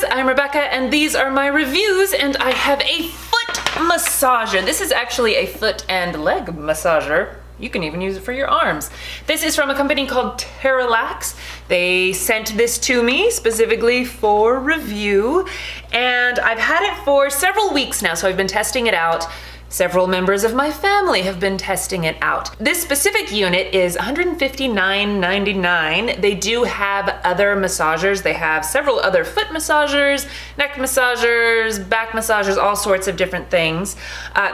guys, I'm Rebecca and these are my reviews, and I have a foot massager. This is actually a foot and leg massager. You can even use it for your arms. This is from a company called TERELAX. They sent this to me specifically for review, and I've had it for several weeks now, so I've been testing it out. Several members of my family have been testing it out. This specific unit is $159.99. They do have other massagers. They have several other foot massagers, neck massagers, back massagers, all sorts of different things.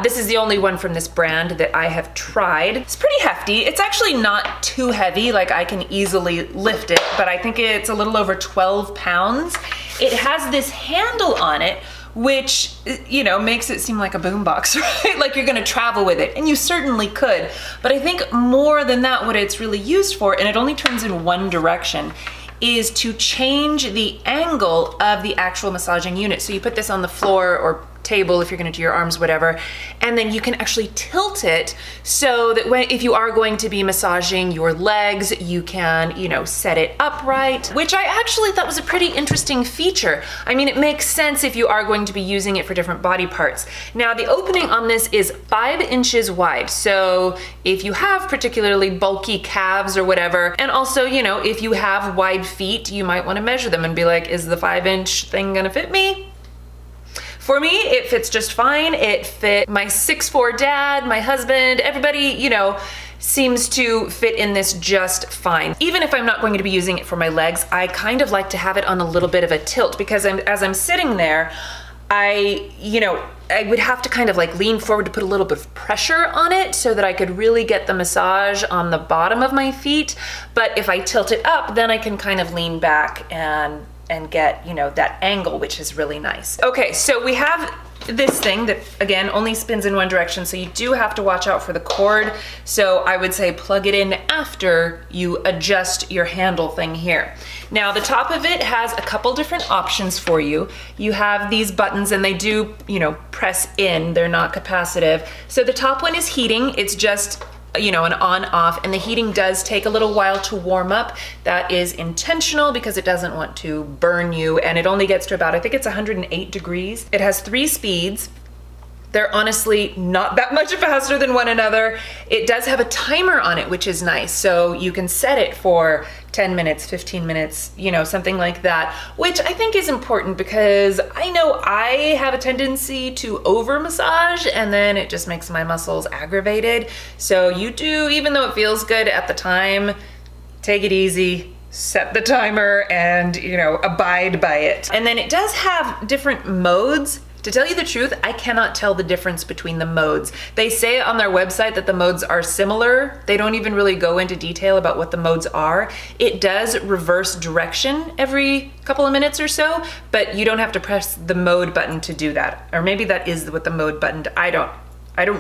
This is the only one from this brand that I have tried. It's pretty hefty. It's actually not too heavy, like I can easily lift it, but I think it's a little over 12 pounds. It has this handle on it, which, you know, makes it seem like a boombox, right? Like you're gonna travel with it, and you certainly could. But I think more than that, what it's really used for, and it only turns in one direction, is to change the angle of the actual massaging unit. So you put this on the floor or table if you're gonna do your arms, whatever, and then you can actually tilt it so that if you are going to be massaging your legs, you can, you know, set it upright, which I actually thought was a pretty interesting feature. I mean, it makes sense if you are going to be using it for different body parts. Now, the opening on this is 5 inches wide, so if you have particularly bulky calves or whatever, and also, you know, if you have wide feet, you might want to measure them and be like, is the 5-inch thing gonna fit me? For me, it fits just fine. It fit my 6'4" dad, my husband, everybody, you know, seems to fit in this just fine. Even if I'm not going to be using it for my legs, I kind of like to have it on a little bit of a tilt, because as I'm sitting there, I would have to kind of like lean forward to put a little bit of pressure on it so that I could really get the massage on the bottom of my feet. But if I tilt it up, then I can kind of lean back and get, you know, that angle, which is really nice. Okay, so we have this thing that, again, only spins in one direction, so you do have to watch out for the cord. So I would say plug it in after you adjust your handle thing here. Now, the top of it has a couple different options for you. You have these buttons, and they do, you know, press in. They're not capacitive. So the top one is heating. It's just, you know, an on-off, and the heating does take a little while to warm up. That is intentional because it doesn't want to burn you, and it only gets to about, I think it's 108 degrees. It has 3 speeds. They're honestly not that much faster than one another. It does have a timer on it, which is nice. So you can set it for 10 minutes, 15 minutes, you know, something like that, which I think is important because I know I have a tendency to over massage, and then it just makes my muscles aggravated. So you do, even though it feels good at the time, take it easy, set the timer, and, you know, abide by it. And then it does have different modes. To tell you the truth, I cannot tell the difference between the modes. They say on their website that the modes are similar. They don't even really go into detail about what the modes are. It does reverse direction every couple of minutes or so, but you don't have to press the mode button to do that. Or maybe that is what the mode button, I don't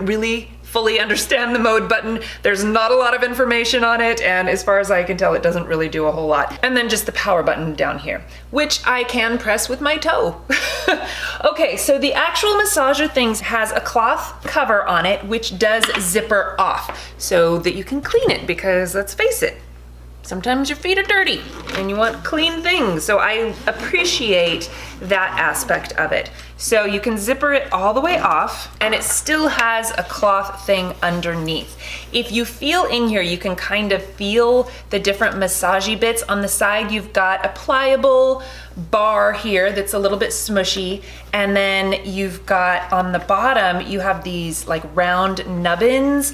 really fully understand the mode button. There's not a lot of information on it, and as far as I can tell, it doesn't really do a whole lot. And then just the power button down here, which I can press with my toe. Okay, so the actual massager thing has a cloth cover on it, which does zipper off so that you can clean it, because let's face it, sometimes your feet are dirty and you want clean things. So I appreciate that aspect of it. So you can zipper it all the way off, and it still has a cloth thing underneath. If you feel in here, you can kind of feel the different massagey bits. On the side, you've got a pliable bar here that's a little bit smushy, and then you've got on the bottom, you have these like round nubbins,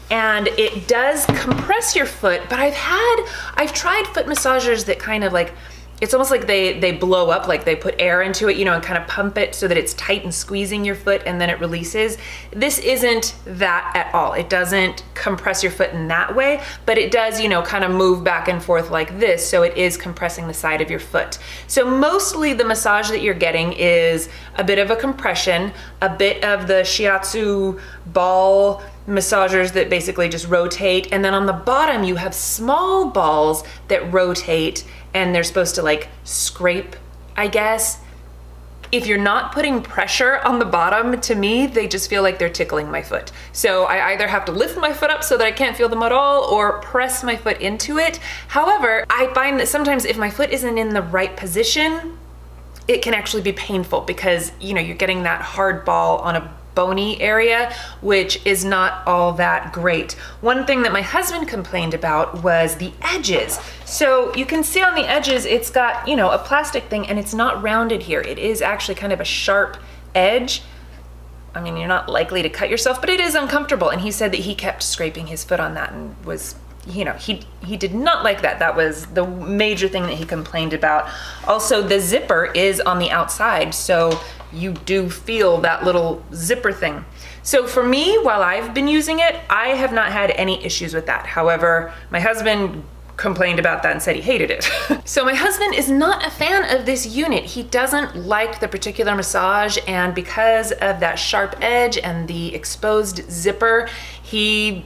and it does compress your foot. But I've tried foot massagers that kind of like, it's almost like they blow up, like they put air into it, you know, and kind of pump it so that it's tight and squeezing your foot and then it releases. This isn't that at all. It doesn't compress your foot in that way, but it does, you know, kind of move back and forth like this, so it is compressing the side of your foot. So mostly the massage that you're getting is a bit of a compression, a bit of the Shiatsu ball massagers that basically just rotate, and then on the bottom you have small balls that rotate, and they're supposed to like scrape, I guess. If you're not putting pressure on the bottom, to me, they just feel like they're tickling my foot. So I either have to lift my foot up so that I can't feel them at all, or press my foot into it. However, I find that sometimes if my foot isn't in the right position, it can actually be painful because, you know, you're getting that hard ball on a bony area, which is not all that great. One thing that my husband complained about was the edges. So you can see on the edges, it's got, you know, a plastic thing and it's not rounded here. It is actually kind of a sharp edge. I mean, you're not likely to cut yourself, but it is uncomfortable. And he said that he kept scraping his foot on that and was, you know, he did not like that. That was the major thing that he complained about. Also, the zipper is on the outside, so you do feel that little zipper thing. So for me, while I've been using it, I have not had any issues with that. However, my husband complained about that and said he hated it. So my husband is not a fan of this unit. He doesn't like the particular massage, and because of that sharp edge and the exposed zipper, he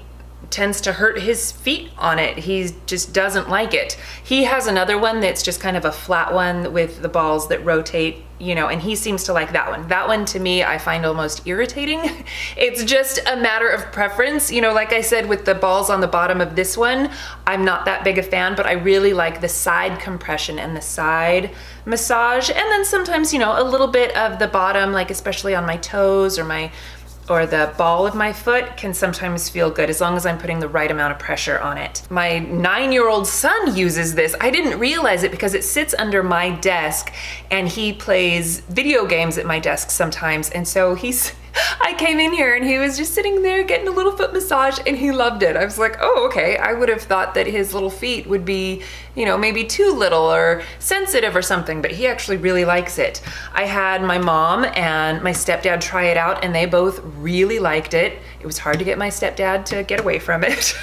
tends to hurt his feet on it. He just doesn't like it. He has another one that's just kind of a flat one with the balls that rotate, you know, and he seems to like that one. That one to me, I find almost irritating. It's just a matter of preference. You know, like I said, with the balls on the bottom of this one, I'm not that big a fan, but I really like the side compression and the side massage. And then sometimes, you know, a little bit of the bottom, like especially on my toes or the ball of my foot can sometimes feel good as long as I'm putting the right amount of pressure on it. My 9-year-old son uses this. I didn't realize it because it sits under my desk and he plays video games at my desk sometimes. And so I came in here and he was just sitting there getting a little foot massage and he loved it. I was like, oh, okay. I would have thought that his little feet would be, you know, maybe too little or sensitive or something, but he actually really likes it. I had my mom and my stepdad try it out and they both really liked it. It was hard to get my stepdad to get away from it.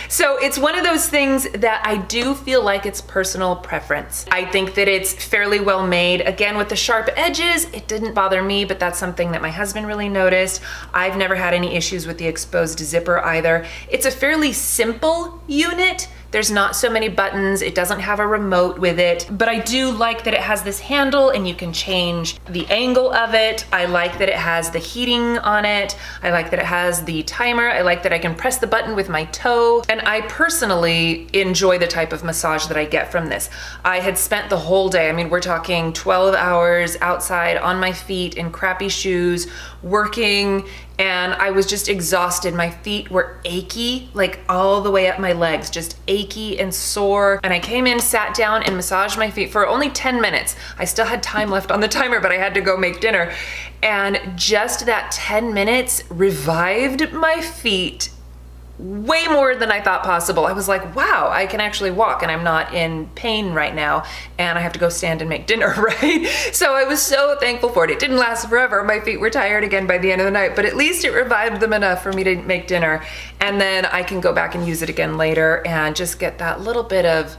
So it's one of those things that I do feel like it's personal preference. I think that it's fairly well made. Again, with the sharp edges, it didn't bother me, but that's something that my husband really noticed. I've never had any issues with the exposed zipper either. It's a fairly simple unit. There's not so many buttons. It doesn't have a remote with it, but I do like that it has this handle and you can change the angle of it. I like that it has the heating on it. I like that it has the timer. I like that I can press the button with my toe. And I personally enjoy the type of massage that I get from this. I had spent the whole day, I mean, we're talking 12 hours outside on my feet in crappy shoes, working, and I was just exhausted. My feet were achy, like all the way up my legs, just achy and sore. And I came in, sat down and massaged my feet for only 10 minutes. I still had time left on the timer, but I had to go make dinner. And just that 10 minutes revived my feet way more than I thought possible. I was like, wow, I can actually walk and I'm not in pain right now and I have to go stand and make dinner, right? So I was so thankful for it. It didn't last forever. My feet were tired again by the end of the night, but at least it revived them enough for me to make dinner. And then I can go back and use it again later and just get that little bit of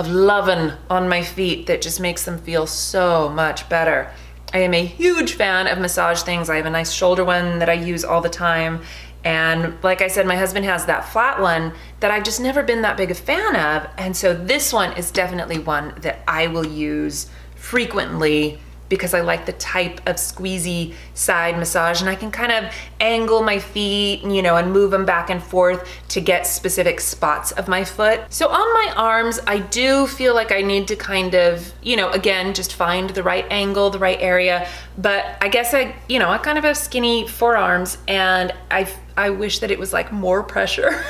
loving on my feet that just makes them feel so much better. I am a huge fan of massage things. I have a nice shoulder one that I use all the time. And like I said, my husband has that flat one that I've just never been that big a fan of. And so this one is definitely one that I will use frequently because I like the type of squeezy side massage and I can kind of angle my feet, you know, and move them back and forth to get specific spots of my foot. So on my arms, I do feel like I need to kind of, you know, again, just find the right angle, the right area. But I guess I kind of have skinny forearms and I wish that it was like more pressure.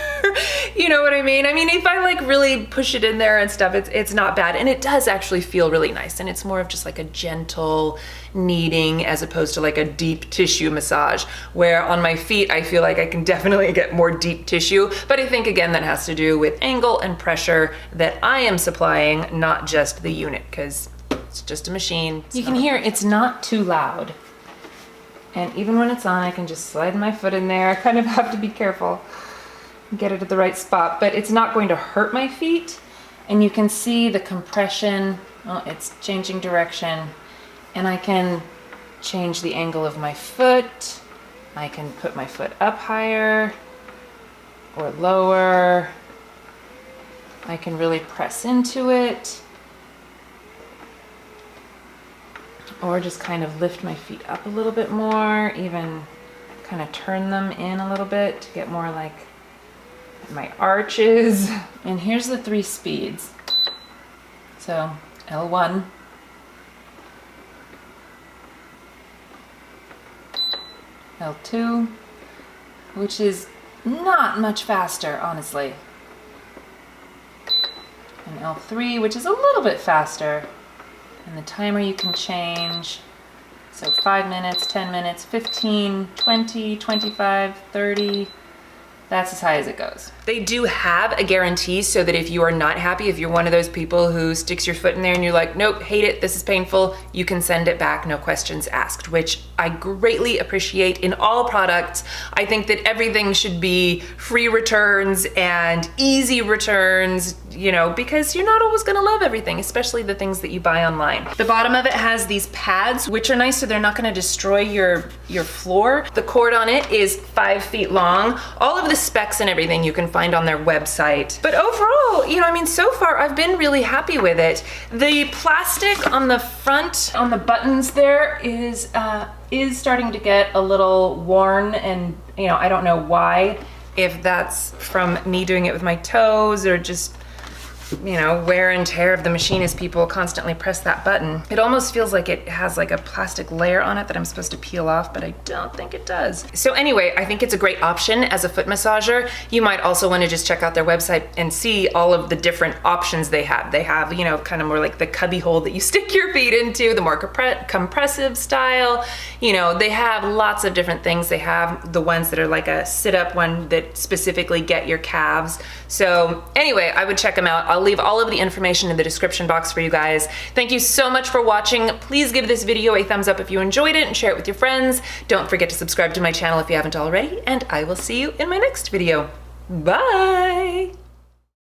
You know what I mean? I mean, if I like really push it in there and stuff, it's not bad. And it does actually feel really nice. And it's more of just like a gentle kneading as opposed to like a deep tissue massage, where on my feet, I feel like I can definitely get more deep tissue. But I think again, that has to do with angle and pressure that I am supplying, not just the unit, because it's just a machine. You can hear it's not too loud. And even when it's on, I can just slide my foot in there. I kind of have to be careful and get it at the right spot, but it's not going to hurt my feet. And you can see the compression. Oh, it's changing direction. And I can change the angle of my foot. I can put my foot up higher or lower. I can really press into it. Or just kind of lift my feet up a little bit more, even kind of turn them in a little bit to get more like my arches. And here's the 3 speeds. So L1, L2, which is not much faster, honestly. And L3, which is a little bit faster. And the timer you can change. So 5 minutes, 10 minutes, 15, 20, 25, 30. That's as high as it goes. They do have a guarantee so that if you are not happy, if you're one of those people who sticks your foot in there and you're like, nope, hate it, this is painful, you can send it back, no questions asked, which I greatly appreciate in all products. I think that everything should be free returns and easy returns, you know, because you're not always gonna love everything, especially the things that you buy online. The bottom of it has these pads, which are nice so they're not gonna destroy your floor. The cord on it is 5 feet long. All of the specs and everything you can find on their website. But overall, you know, I mean, so far I've been really happy with it. The plastic on the front, on the buttons there is starting to get a little worn, and you know, I don't know why. If that's from me doing it with my toes or just, you know, wear and tear of the machine as people constantly press that button. It almost feels like it has like a plastic layer on it that I'm supposed to peel off, but I don't think it does. So anyway, I think it's a great option as a foot massager. You might also want to just check out their website and see all of the different options they have. They have, you know, kind of more like the cubby hole that you stick your feet into, the more compressive style. You know, they have lots of different things. They have the ones that are like a sit-up one that specifically get your calves. So anyway, I would check them out. I'll leave all of the information in the description box for you guys. Thank you so much for watching. Please give this video a thumbs up if you enjoyed it and share it with your friends. Don't forget to subscribe to my channel if you haven't already, and I will see you in my next video. Bye!